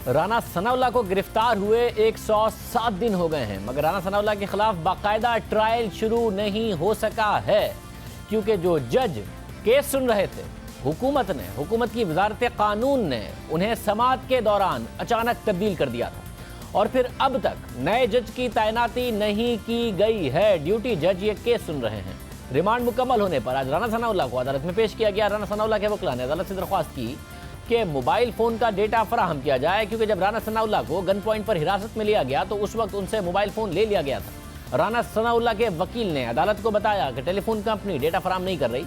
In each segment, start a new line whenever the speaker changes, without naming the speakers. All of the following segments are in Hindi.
राना सनाउल्लाह को गिरफ्तार हुए 107 दिन हो गए हैं, मगर राना सनाउल्लाह के खिलाफ बाकायदा ट्रायल शुरू नहीं हो सका है, क्योंकि जो जज केस सुन रहे थे, हुकूमत की वजारत कानून ने उन्हें समाअत के दौरान अचानक तब्दील कर दिया था और फिर अब तक नए जज की तैनाती नहीं की गई है। ड्यूटी जज ये केस सुन रहे हैं। रिमांड मुकम्मल होने पर आज राना सनाउल्लाह को अदालत में पेश किया गया। राना सनाउल्लाह के वकील ने अदालत से दरख्वास्त की कि मोबाइल फ़ोन का डेटा फराहम किया जाए, क्योंकि जब राना सनाउल्लाह को गन पॉइंट पर हिरासत में लिया गया तो उस वक्त उनसे मोबाइल फ़ोन ले लिया गया था। राना सनाउल्लाह के वकील ने अदालत को बताया कि टेलीफोन कंपनी डेटा फराहम नहीं कर रही,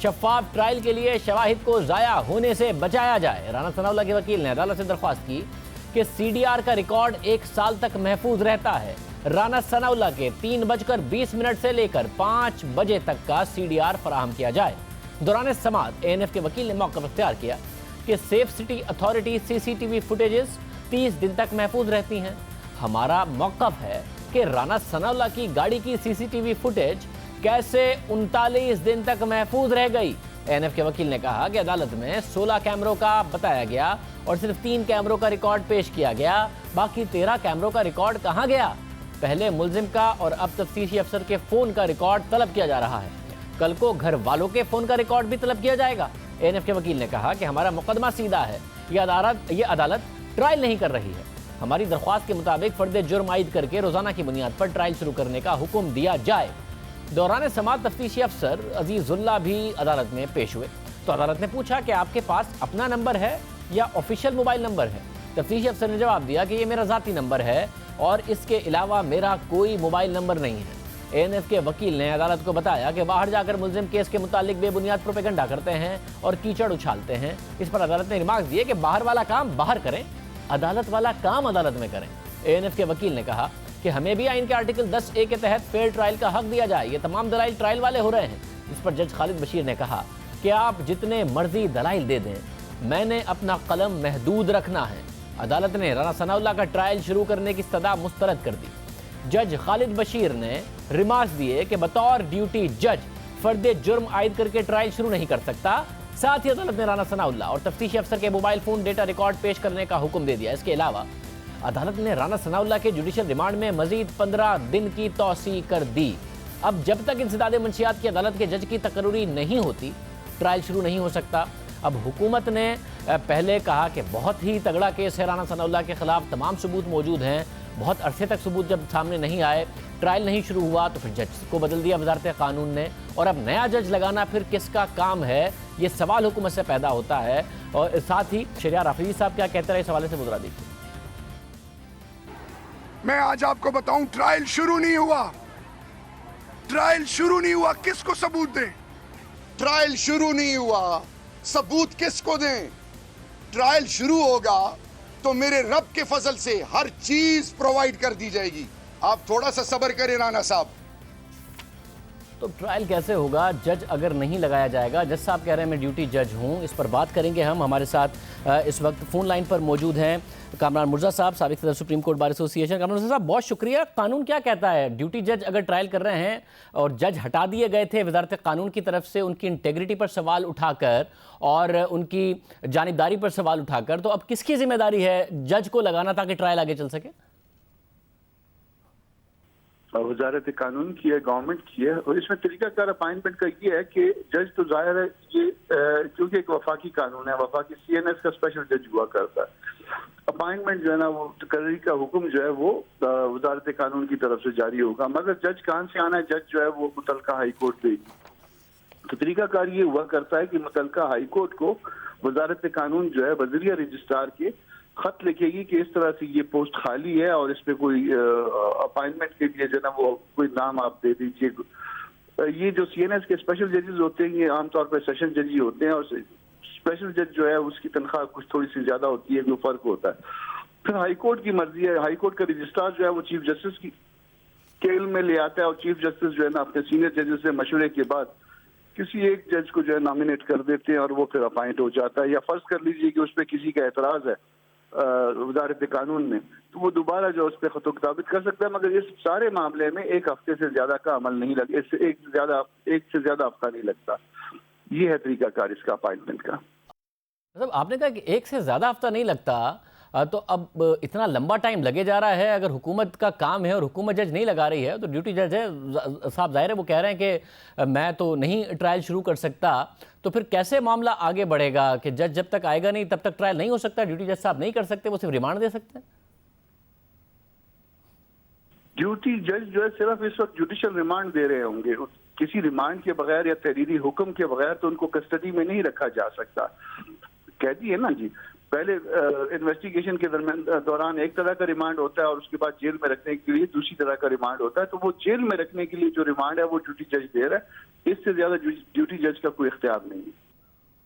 शफाफ ट्रायल के लिए शवाहिद को ज़ाया होने से बचाया जाए। राना सनाउल्लाह के वकील ने अदालत से दरख्वास्त की कि CDR का रिकॉर्ड 1 साल तक महफूज रहता है। राना सनाउल्लाह के 3:20 से लेकर 5 बजे तक का CDR फराहम किया जाए। दौरान समाअत ANF के वकील ने मौक़िफ़ इख्तियार किया कि safe city authority CCTV footages 30 दिन तक महफूज रहती हैं। हमारा मौक़िफ़ है कि राना सनाउल्लाह की गाड़ी की CCTV फुटेज कैसे 39 दिन तक महफूज रह गई। ANF के वकील ने कहा कि अदालत में 16 कैमरों का बताया गया और सिर्फ 3 कैमरों का रिकॉर्ड पेश किया गया, बाकी 13 कैमरों का रिकॉर्ड कहाँ गया। पहले मुल्जिम का और अब तफ्तीशी अफसर के फ़ोन का रिकॉर्ड तलब किया जा रहा है। कल को घर वालों के फ़ोन का रिकॉर्ड भी तलब किया जाएगा। ANF के वकील ने कहा कि हमारा मुकदमा सीधा है, ये अदालत ट्रायल नहीं कर रही है। हमारी दरख्वास्त के मुताबिक फर्द जुर्म आयद करके रोज़ाना की बुनियाद पर ट्रायल शुरू करने का हुक्म दिया जाए। दौरान समाअत तफ्तीशी अफसर अजीजुल्लाह भी अदालत में पेश हुए तो अदालत ने पूछा कि आपके पास अपना नंबर है या ऑफिशियल मोबाइल नंबर है। तफ्तीशी अफसर ने जवाब दिया कि ये मेरा ज़ाती नंबर है और इसके अलावा मेरा कोई मोबाइल नंबर नहीं है। ANF के वकील ने अदालत को बताया कि बाहर जाकर मुल्जिम केस के मुतालिक बेबुनियाद प्रोपेगेंडा करते हैं और कीचड़ उछालते हैं। इस पर अदालत ने रिमार्क दिए कि बाहर वाला काम बाहर करें, अदालत वाला काम अदालत में करें। ANF के वकील ने कहा कि हमें भी आइन के आर्टिकल 10A के तहत फेयर ट्रायल का हक दिया जाए। ये तमाम दलाइल ट्रायल वाले हो रहे हैं। इस पर जज खालिद बशीर ने कहा कि आप जितने मर्जी दलाइल दे दें, मैंने अपना कलम महदूद रखना है। अदालत ने राना सनाउल्लाह का ट्रायल शुरू करने की इस्तदा मुस्तरद कर दी। जज खालिद बशीर ने रिमार्क्स दिए कि बतौर ड्यूटी जज फर्द जुर्म आयद करके ट्रायल शुरू नहीं कर सकता। साथ ही अदालत ने राना सनाउल्लाह और तफ्तीशी अफसर के मोबाइल फ़ोन डेटा रिकॉर्ड पेश करने का हुक्म दे दिया। इसके अलावा अदालत ने राना सनाउल्लाह के जुडिशल रिमांड में मजीद 15 दिन की तौसी कर दी। अब जब तक इंसदाद मंशियात की अदालत के जज की तकर्री नहीं होती, ट्रायल शुरू नहीं हो सकता। अब हुकूमत ने पहले कहा कि बहुत ही तगड़ा केस है राना सनाउल्लाह के खिलाफ, तमाम सबूत मौजूद हैं। बहुत अरसे तक सबूत जब सामने नहीं आए, ट्रायल नहीं शुरू हुआ, तो फिर जज को बदल दिया वजारत कानून ने। और अब नया जज लगाना फिर किसका काम है, ये सवाल हुकूमत से पैदा होता है। और साथ ही शरियार आफरीदी साहब क्या कहते हैं इस हवाले से मुद्रा देखिए।
मैं आज आपको बताऊं, ट्रायल शुरू नहीं हुआ। ट्रायल शुरू नहीं हुआ, किसको सबूत दें?
ट्रायल शुरू नहीं हुआ, सबूत किसको दें? ट्रायल शुरू होगा तो मेरे रब के फजल से हर चीज प्रोवाइड कर दी जाएगी। आप थोड़ा सा सब्र करें राना साहब।
तो ट्रायल कैसे होगा जज अगर नहीं लगाया जाएगा? जज साहब कह रहे हैं मैं ड्यूटी जज हूं। इस पर बात करेंगे हम। हमारे साथ इस वक्त फ़ोन लाइन पर मौजूद हैं कामरान मुर्जा साहब, साबिक सदर supreme court bar association. Kamran Mirza साहब, बहुत शुक्रिया। कानून क्या कहता है? ड्यूटी जज अगर ट्रायल कर रहे हैं और जज हटा दिए गए थे वजारत कानून की तरफ से उनकी इंटेग्रिटी पर सवाल उठाकर और उनकी जानिबदारी पर सवाल उठाकर, तो अब किसकी जिम्मेदारी है जज को लगाना ताकि ट्रायल आगे चल सके?
वजारत कानून की है, गवर्नमेंट की है। और इसमें तरीकाकार अपॉइंटमेंट का ये है कि जज तो जाहिर है ये क्योंकि एक वफाकी कानून है, वफाकी CNS का स्पेशल जज हुआ करता है। अपॉइंटमेंट जो है ना, वो तकर्री का हुक्म जो है वो वजारत कानून की तरफ से जारी होगा, मगर जज कहाँ से आना है? जज जो है वो मुतलका हाई कोर्ट देगी। तो तरीकाकार ये हुआ करता है कि मुतलका हाई कोर्ट को वजारत कानून जो है वज़ीर रजिस्ट्रार के खत लिखेगी कि इस तरह से ये पोस्ट खाली है और इस पे कोई अपॉइंटमेंट के लिए जो है ना वो कोई नाम आप दे दीजिए। ये जो CNS के स्पेशल जजेस होते हैं ये आमतौर पर सेशन जज ही होते हैं और स्पेशल जज जो है उसकी तनख्वाह कुछ थोड़ी सी ज्यादा होती है, जो फर्क होता है। फिर हाई कोर्ट की मर्जी है, हाई कोर्ट का रजिस्ट्रार जो है वो चीफ जस्टिस की स्केल में ले आता है और चीफ जस्टिस जो है ना अपने सीनियर जजेस से मशवरे के बाद किसी एक जज को जो है नॉमिनेट कर देते हैं और वो फिर अपॉइंट हो जाता है। या फर्ज कर लीजिए कि उस पर किसी का एतराज है वजारत कानून में, तो वो दोबारा जो उस पर खतो किताबत कर सकता है, मगर इस सारे मामले में 1 हफ्ते से ज्यादा का अमल नहीं लगा, इससे एक से ज्यादा हफ्ता नहीं लगता। ये है तरीकाकार इसका अपॉइंटमेंट का।
मतलब आपने कहा कि 1 से ज्यादा हफ्ता नहीं लगता, तो अब इतना लंबा टाइम लगे जा रहा है। अगर हुकूमत का काम है और हुकूमत जज नहीं लगा रही है तो ड्यूटी जज है साहब, जाहिर है वो कह रहे हैं कि मैं तो नहीं ट्रायल शुरू कर सकता, तो फिर कैसे मामला आगे बढ़ेगा कि जज जब तक आएगा नहीं तब तक ट्रायल नहीं हो सकता? ड्यूटी जज साहब नहीं कर सकते, वो सिर्फ रिमांड दे सकते हैं।
ड्यूटी जज जो है सिर्फ इस वक्त जुडिशियल रिमांड दे रहे होंगे, किसी रिमांड के बगैर या तहरीरी हुक्म के बगैर तो उनको कस्टडी में नहीं रखा जा सकता। कहती है ना जी, पहले इन्वेस्टिगेशन के दौरान एक तरह का रिमांड होता है और उसके बाद जेल में रखने के लिए दूसरी तरह का रिमांड होता है। तो वो जेल में रखने के लिए जो रिमांड है वो ड्यूटी जज दे रहा है, इससे ज्यादा ड्यूटी जज का कोई इख्तियार नहीं है।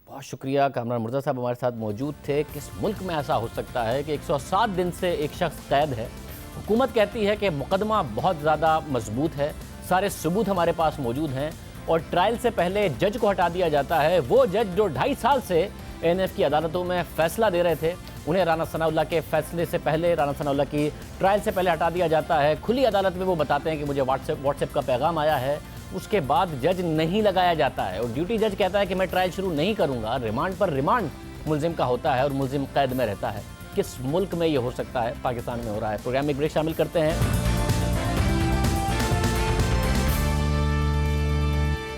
बहुत शुक्रिया। कामरान मुर्तज़ा साहब हमारे साथ मौजूद थे। किस मुल्क में ऐसा हो सकता है कि 107 दिन से एक शख्स कैद है? हुकूमत कहती है कि मुकदमा बहुत ज़्यादा मजबूत है, सारे सबूत हमारे पास मौजूद हैं, और ट्रायल से पहले जज को हटा दिया जाता है। वो जज जो 2.5 साल से ANF की अदालतों में फैसला दे रहे थे, उन्हें राना सनाउल्लाह के फैसले से पहले, राना सनाउल्लाह की ट्रायल से पहले हटा दिया जाता है। खुली अदालत में वो बताते हैं कि मुझे व्हाट्सएप का पैगाम आया है, उसके बाद जज नहीं लगाया जाता है और ड्यूटी जज कहता है कि मैं ट्रायल शुरू नहीं करूँगा। रिमांड पर रिमांड मुलजिम का होता है और मुलजिम कैद में रहता है। किस मुल्क में ये हो सकता है? पाकिस्तान में हो रहा है। प्रोग्राम में एक ब्रेक शामिल करते हैं।